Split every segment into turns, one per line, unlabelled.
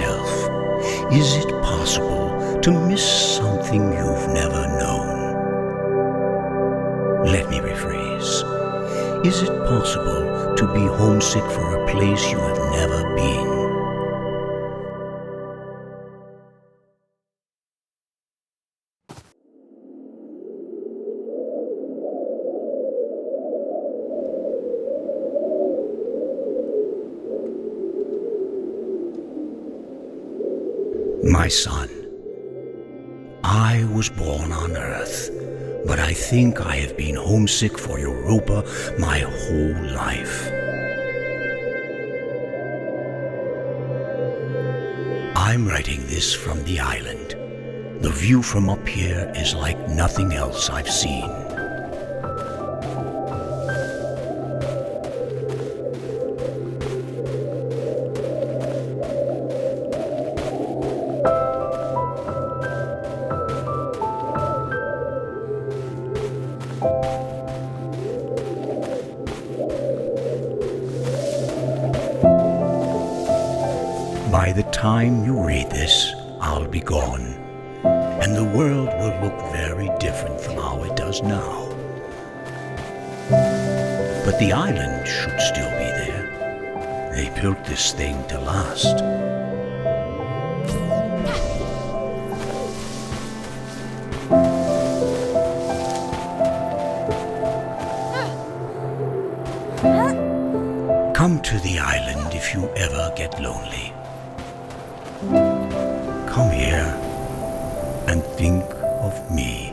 yourself, is it possible to miss something you've never known? Let me rephrase. Is it possible to be homesick for a place you have never been? My son, I was born on Earth, but I think I have been homesick for Europa my whole life. I'm writing this from the island. The view from up here is like nothing else I've seen. By the time you read this, I'll be gone, and the world will look very different from how it does now. But the island should still be there. They built this thing to last. Come to the island if you ever get lonely. Come here and think of me.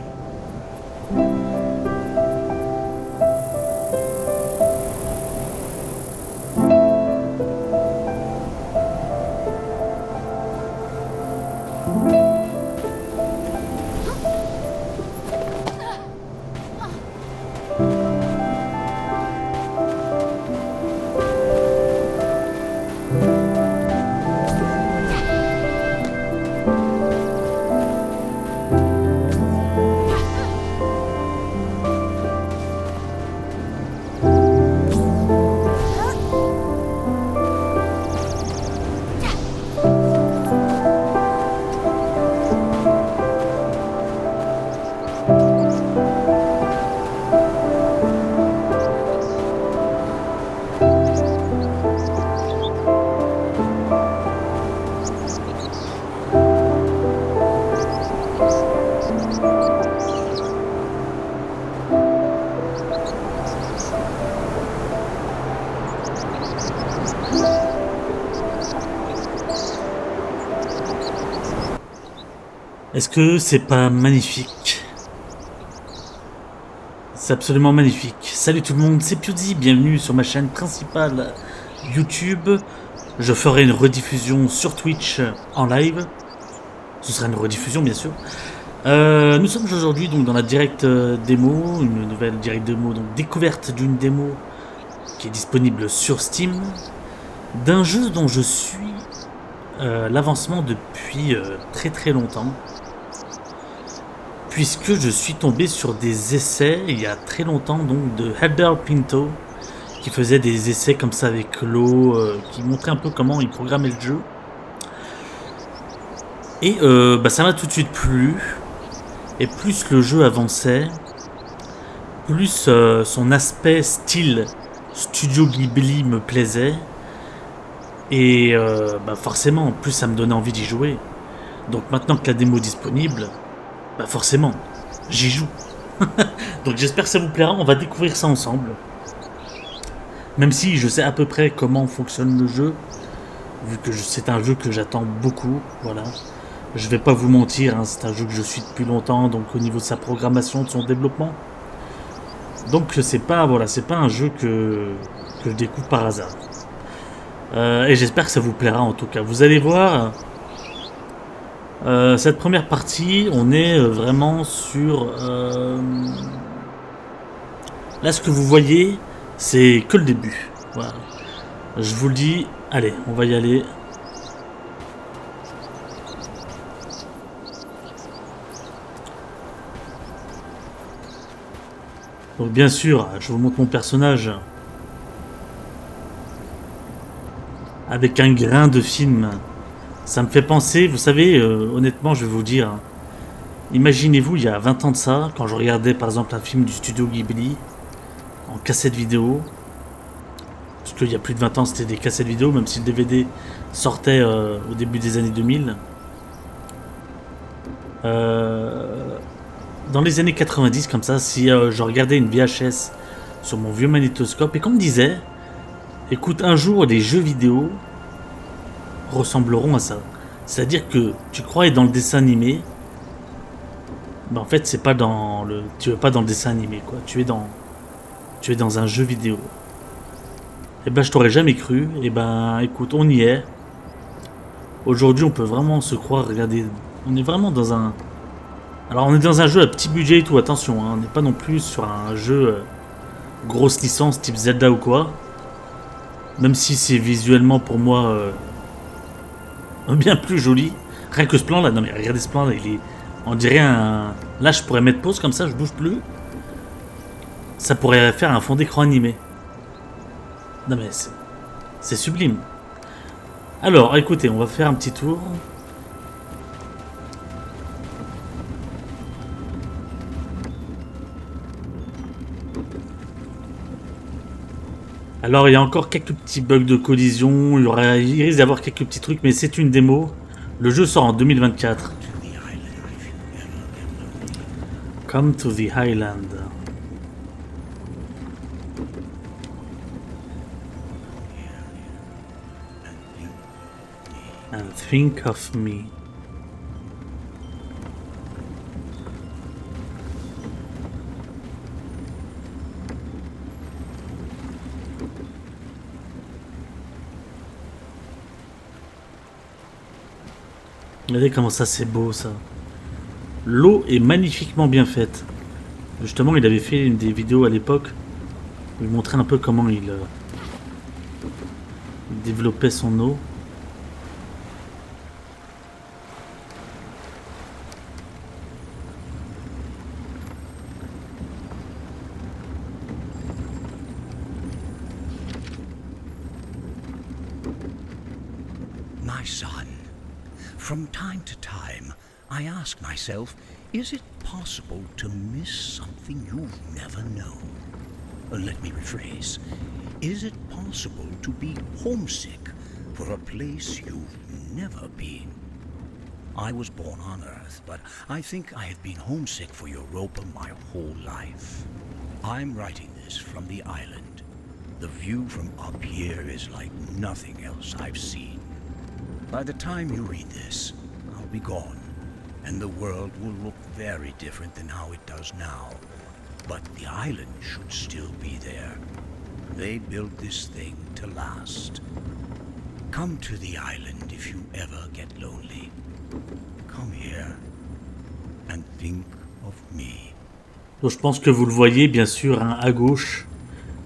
Est-ce que c'est pas magnifique? C'est absolument magnifique. Salut tout le monde, c'est PewDie, bienvenue sur ma chaîne principale YouTube. Je ferai une rediffusion sur Twitch en live. Ce sera une rediffusion bien sûr. Nous sommes aujourd'hui donc dans la direct démo, une nouvelle direct démo, donc découverte d'une démo qui est disponible sur Steam, d'un jeu dont je suis l'avancement depuis très très longtemps. Puisque je suis tombé sur des essais il y a très longtemps donc de Heather Pinto qui faisait des essais comme ça avec l'eau, qui montrait un peu comment il programmait le jeu. Et ça m'a tout de suite plu. Et plus le jeu avançait, plus son aspect style Studio Ghibli me plaisait. Et forcément, plus ça me donnait envie d'y jouer. Donc maintenant que la démo est disponible, forcément, j'y joue. Donc j'espère que ça vous plaira, on va découvrir ça ensemble. Même si je sais à peu près comment fonctionne le jeu, vu que c'est un jeu que j'attends beaucoup, voilà. Je vais pas vous mentir, hein, c'est un jeu que je suis depuis longtemps, donc au niveau de sa programmation, de son développement. Donc c'est pas un jeu que je découvre par hasard. Et j'espère que ça vous plaira en tout cas. Vous allez voir... cette première partie, on est vraiment sur... Là, ce que vous voyez, c'est que le début. Voilà. Je vous le dis, allez, on va y aller. Donc bien sûr, je vous montre mon personnage avec un grain de film Ça me fait penser, vous savez, honnêtement, je vais vous dire, hein, imaginez-vous il y a 20 ans de ça, quand je regardais par exemple un film du studio Ghibli en cassette vidéo, parce qu'il y a plus de 20 ans c'était des cassettes vidéo, même si le DVD sortait au début des années 2000. Dans les années 90 comme ça, si je regardais une VHS sur mon vieux magnétoscope et qu'on me disait, écoute, un jour les jeux vidéo ressembleront à ça. C'est-à-dire que tu croyais dans le dessin animé, mais en fait c'est pas dans le, tu es pas dans le dessin animé quoi. Tu es dans un jeu vidéo. Et ben je t'aurais jamais cru. Et ben écoute, on y est. Aujourd'hui on peut vraiment se croire, regardez, on est vraiment dans un. Alors on est dans un jeu à petit budget et tout, attention, hein, on n'est pas non plus sur un jeu grosse licence type Zelda ou quoi. Même si c'est visuellement pour moi bien plus joli. Rien que ce plan là, non mais regardez ce plan là, il est. On dirait un. Là je pourrais mettre pause comme ça, je bouge plus. Ça pourrait faire un fond d'écran animé. Non mais c'est sublime. Alors écoutez, on va faire un petit tour. Alors il y a encore quelques petits bugs de collision, il risque d'avoir quelques petits trucs, mais c'est une démo. Le jeu sort en 2024. Come to the Highland. And think of me. Regardez comment ça c'est beau ça. L'eau est magnifiquement bien faite. Justement il avait fait des vidéos à l'époque où il montrait un peu comment il développait son eau.
My son, from time to time, I ask myself, is it possible to miss something you've never known? Let me rephrase. Is it possible to be homesick for a place you've never been? I was born on Earth, but I think I have been homesick for Europa my whole life. I'm writing this from the island. The view from up here is like nothing else I've seen. By the time you read this, I'll be gone, and the world will look very different than how it does now. But the island should still be there. They built this thing to last. Come to the island if you ever get lonely. Come here and think of me.
Donc, je pense que vous le voyez bien sûr hein, à gauche,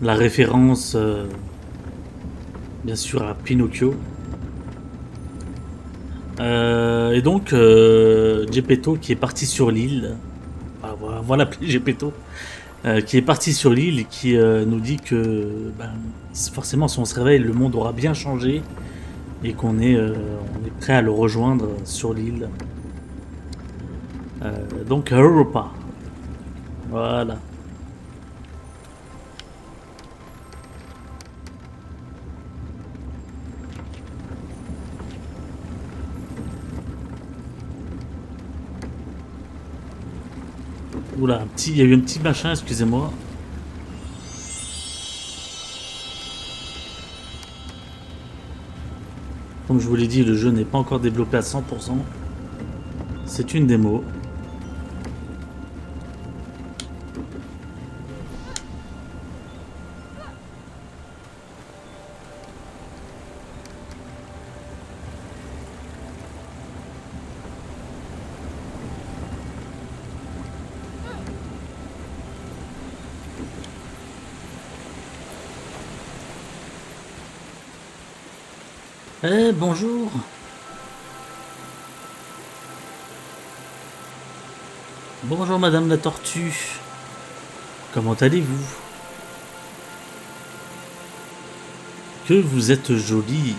la référence bien sûr à Pinocchio. Et donc Geppetto qui est parti sur l'île, on va l'appeler Geppetto, qui est parti sur l'île et qui nous dit que forcément si on se réveille le monde aura bien changé et qu'on est, on est prêt à le rejoindre sur l'île. Donc Europa. Voilà. Oula, il y a eu un petit machin, excusez-moi. Comme je vous l'ai dit, le jeu n'est pas encore développé à 100%. C'est une démo. Eh, bonjour. Bonjour Madame la Tortue. Comment allez-vous? Que vous êtes jolie.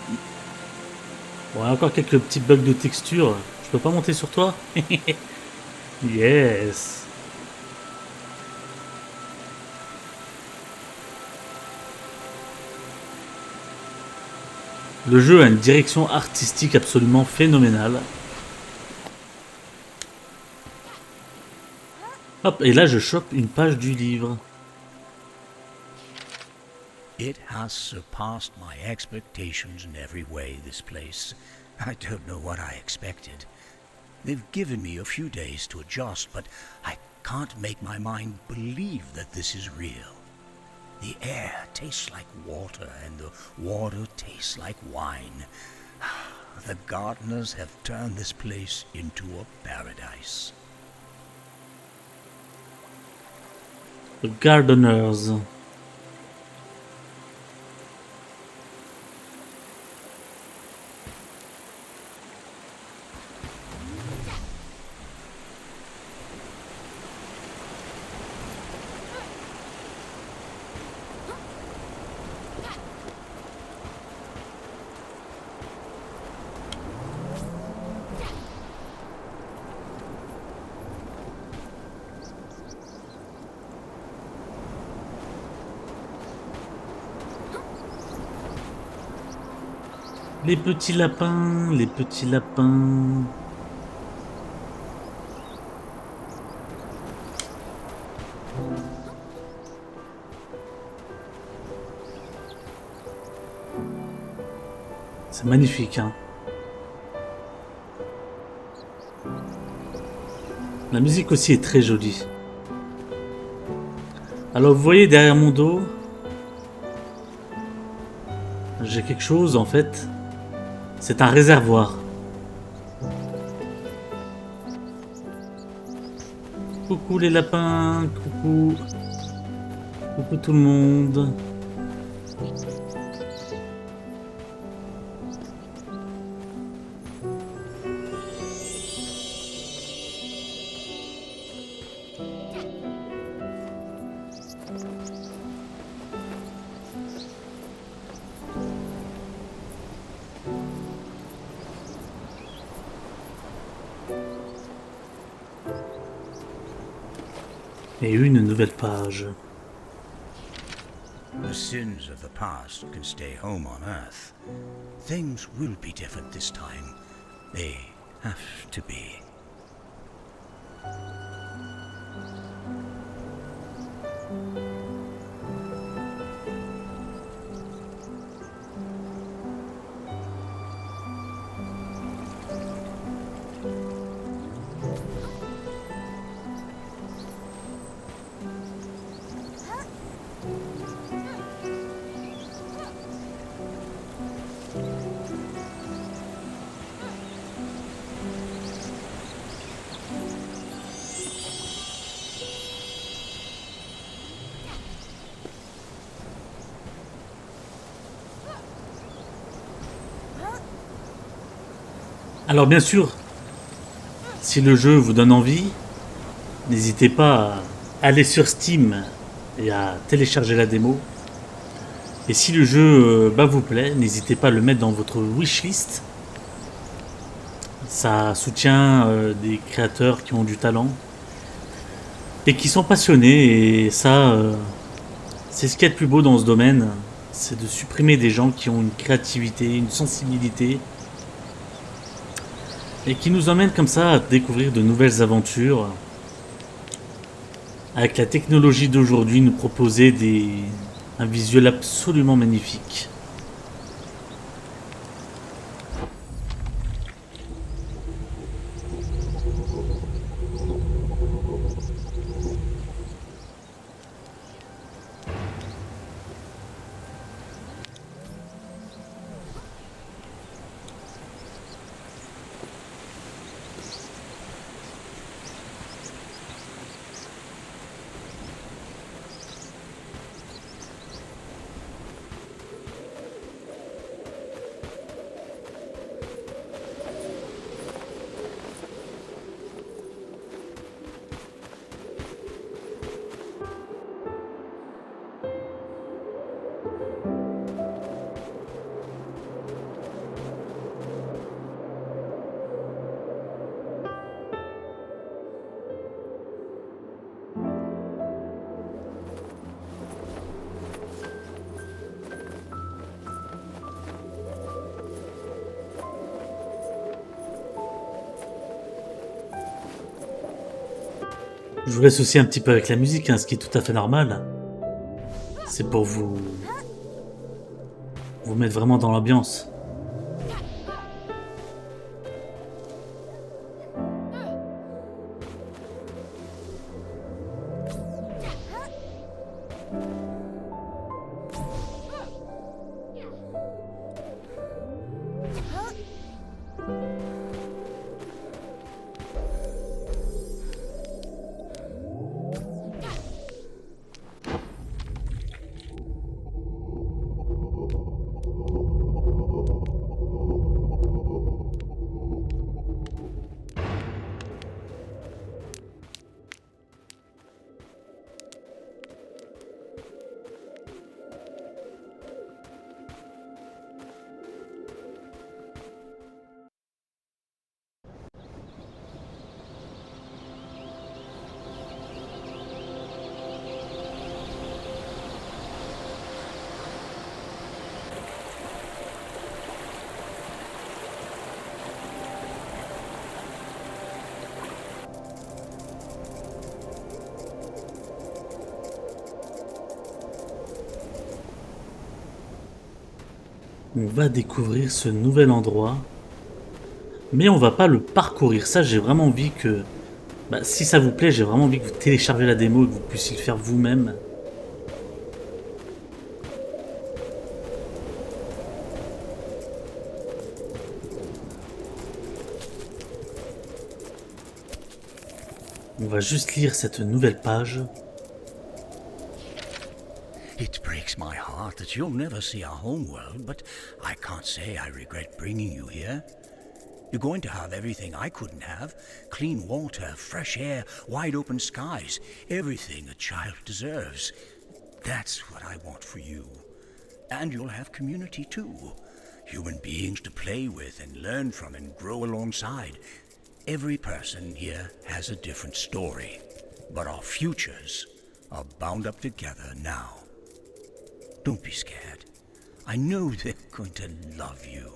Bon, encore quelques petits bugs de texture. Je peux pas monter sur toi? Yes. Le jeu a une direction artistique absolument phénoménale. Hop, et là je chope une page du livre.
It has surpassed my expectations in every way, this place. I don't know what I expected. They've given me a few days to adjust, but I can't make my mind believe that this is real. The air tastes like water, and the water tastes like wine. The gardeners have turned this place into a paradise.
The Gardeners. Les petits lapins, les petits lapins. C'est magnifique, hein. La musique aussi est très jolie. Alors vous voyez derrière mon dos, j'ai quelque chose en fait. C'est un réservoir. Coucou les lapins, coucou. Coucou tout le monde. Et une nouvelle page.
The sins of the past can stay home on Earth. Things will be different this time. They have to be.
Alors bien sûr, si le jeu vous donne envie, n'hésitez pas à aller sur Steam et à télécharger la démo. Et si le jeu vous plaît, n'hésitez pas à le mettre dans votre wishlist. Ça soutient des créateurs qui ont du talent et qui sont passionnés. Et ça, c'est ce qu'il y a de plus beau dans ce domaine, c'est de supprimer des gens qui ont une créativité, une sensibilité, et qui nous emmènent comme ça à découvrir de nouvelles aventures. Avec la technologie d'aujourd'hui, nous proposer un visuel absolument magnifique. Je vous laisse aussi un petit peu avec la musique, hein, ce qui est tout à fait normal. C'est pour vous mettre vraiment dans l'ambiance. On va découvrir ce nouvel endroit, mais on va pas le parcourir. Ça, j'ai vraiment envie que, si ça vous plaît, j'ai vraiment envie que vous téléchargez la démo et que vous puissiez le faire vous-même. On va juste lire cette nouvelle page.
It breaks my heart that you'll never see our homeworld, but I can't say I regret bringing you here. You're going to have everything I couldn't have. Clean water, fresh air, wide open skies. Everything a child deserves. That's what I want for you. And you'll have community too. Human beings to play with and learn from and grow alongside. Every person here has a different story. But our futures are bound up together now. Don't be scared. I know they're going to love you.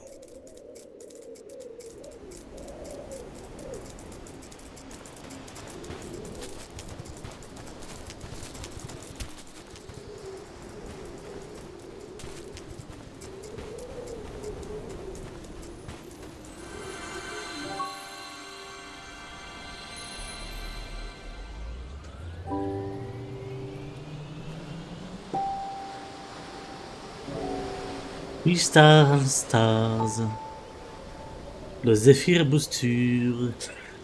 Crystal Stars. Le Zephyr Boosture.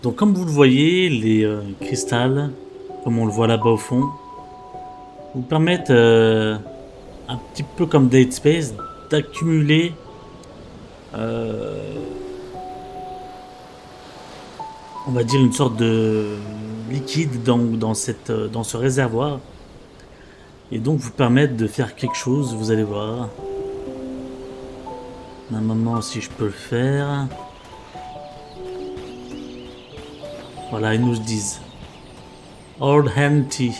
Donc comme vous le voyez, les cristals, comme on le voit là-bas au fond, vous permettent, un petit peu comme Dead Space, d'accumuler on va dire une sorte de liquide dans ce réservoir. Et donc vous permettre de faire quelque chose, vous allez voir. Un moment si je peux le faire. Voilà, ils nous disent Old Empty.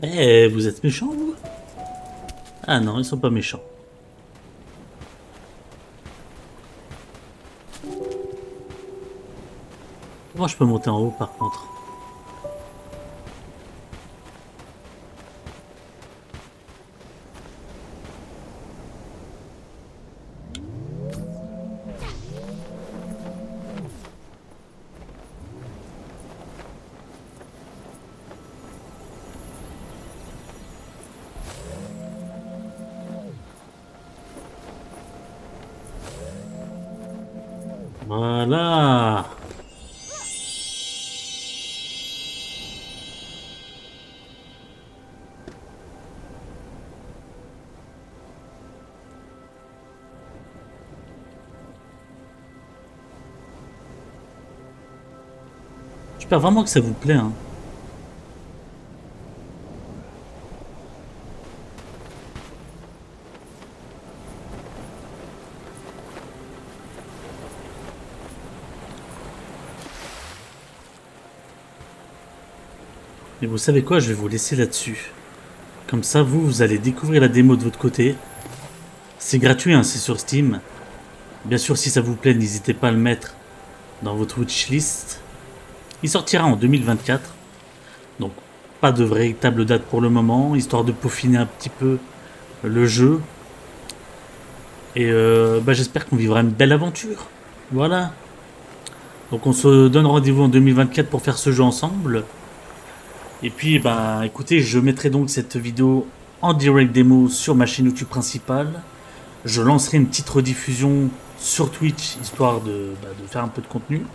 Eh, vous êtes méchants, vous? Ah non, ils sont pas méchants. Comment je peux monter en haut, par contre? Voilà. J'espère vraiment que ça vous plaît. Hein. Mais vous savez quoi, je vais vous laisser là-dessus. Comme ça, vous allez découvrir la démo de votre côté. C'est gratuit, hein, c'est sur Steam. Bien sûr, si ça vous plaît, n'hésitez pas à le mettre dans votre wishlist. Il sortira en 2024. Donc, pas de véritable date pour le moment, histoire de peaufiner un petit peu le jeu. Et j'espère qu'on vivra une belle aventure. Voilà. Donc on se donne rendez-vous en 2024 pour faire ce jeu ensemble. Et puis, écoutez, je mettrai donc cette vidéo en direct démo sur ma chaîne YouTube principale. Je lancerai une petite rediffusion sur Twitch, histoire de faire un peu de contenu.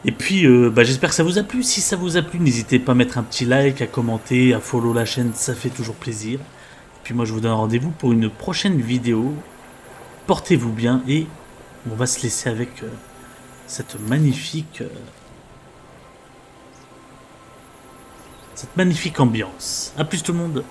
Et puis, j'espère que ça vous a plu. Si ça vous a plu, n'hésitez pas à mettre un petit like, à commenter, à follow la chaîne, ça fait toujours plaisir. Et puis moi, je vous donne rendez-vous pour une prochaine vidéo. Portez-vous bien et on va se laisser avec cette magnifique ambiance. A plus tout le monde.